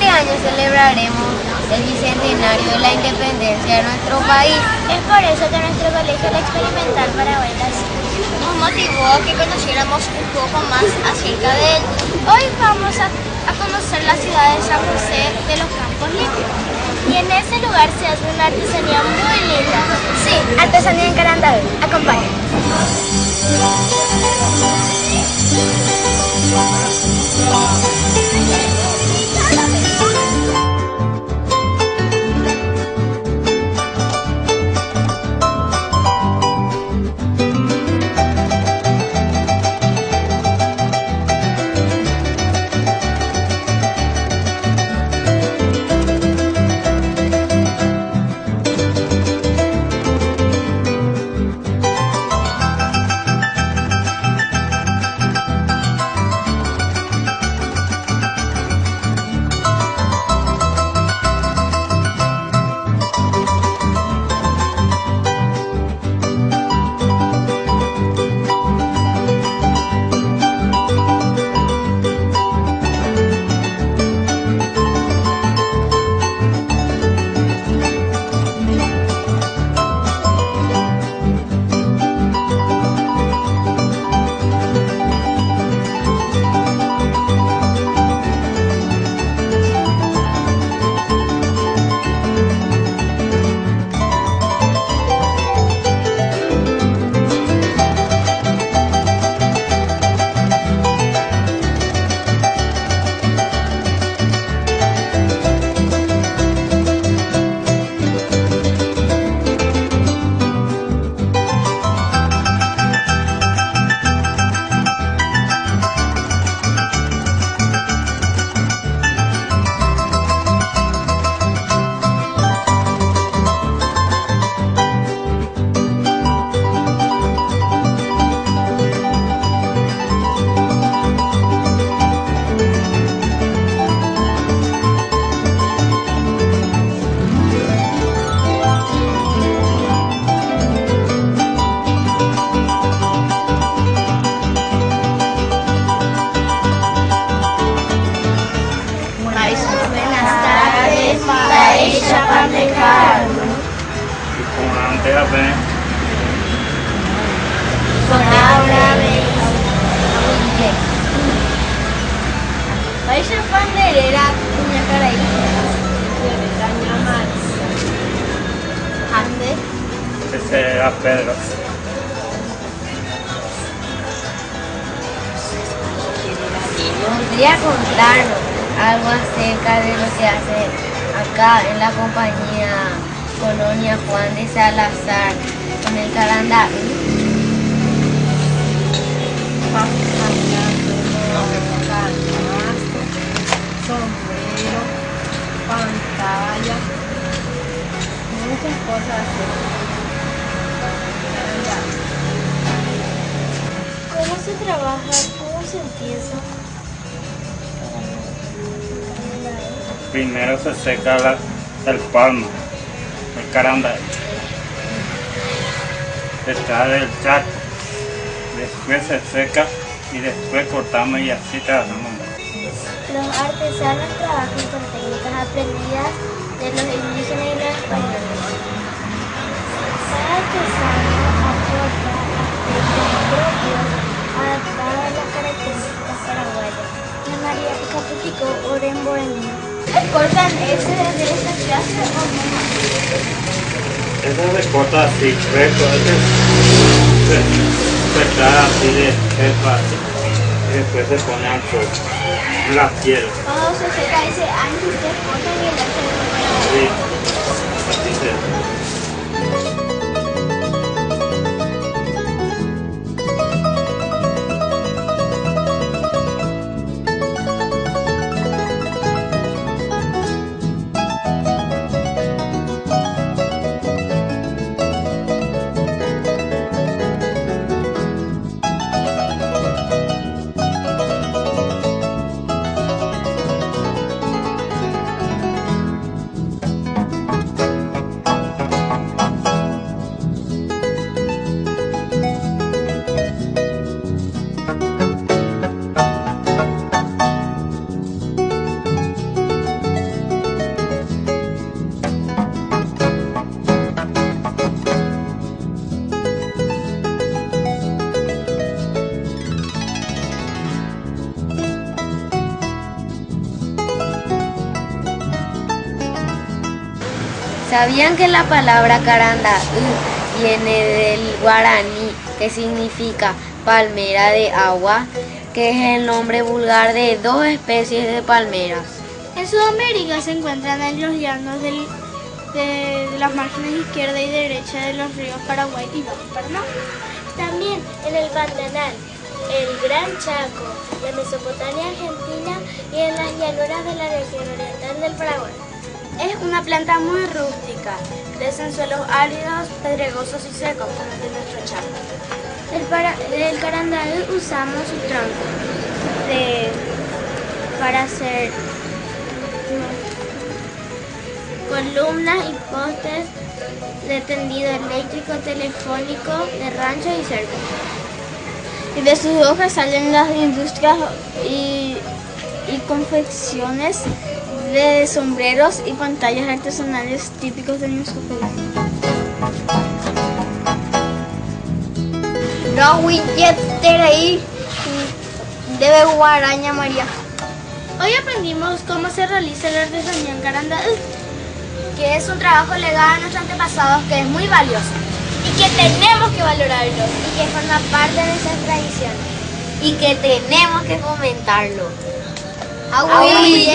año celebraremos el bicentenario de la independencia de nuestro país. Es por eso que nuestro colegio La Experimental Paraguay Nos motivó a que conociéramos un poco más acerca de él. Hoy vamos a conocer la ciudad de San José de los Campos Limpios. Y en ese lugar se hace una artesanía muy linda. Sí, artesanía en Carandaví. Acompáñanos. Pan de carne. Y con antera ven. Con ahora ves. Paella panderera, puña caraíba. Caña marza. Ande. Ese era Pedro. ¿Podría contarnos algo acerca de lo que hace acá en la compañía Colonia Juan de Salazar con el Carandaví? Sombrero, pantalla, muchas cosas así. ¿Cómo se trabaja? ¿Cómo se empieza? Primero se seca el palmo, el carandaví. Está del chaco. Después se seca y después cortamos y así trabajamos. Los artesanos trabajan con técnicas aprendidas de los indígenas y los españoles. Cada artesano aporta aspectos propios adaptados a las características paraguayas. La María Caputico, Oren Bohemio. ¿Cortan ese de esa clase o no? Eso se corta así, recto, se trae así de fácil. Y después se pone ancho la piel. Cuando se seca ese ancho, ustedes cortan y el ancho Sí, así se hace. ¿Sabían que la palabra carandá viene del guaraní, que significa palmera de agua, que es el nombre vulgar de dos especies de palmeras? En Sudamérica se encuentran en los llanos de las márgenes izquierda y derecha de los ríos Paraguay y Bajo Paraná. También en el Pantanal, el Gran Chaco, la Mesopotamia argentina y en las llanuras de la región oriental del Paraguay. Es una planta muy rústica, crece en suelos áridos, pedregosos y secos, como el de nuestro Chaco. Del carandá usamos su tronco para hacer columnas y postes de tendido eléctrico, telefónico, de rancho y cerca. Y de sus hojas salen las industrias y confecciones de sombreros y pantallas artesanales típicos de nuestro país. Debe guaraña María. Hoy aprendimos cómo se realiza la artesanía en carandá, que es un trabajo legado a nuestros antepasados que es muy valioso y que tenemos que valorarlo y que forma parte de nuestras tradiciones Y que tenemos que fomentarlo. ¡Ahuille!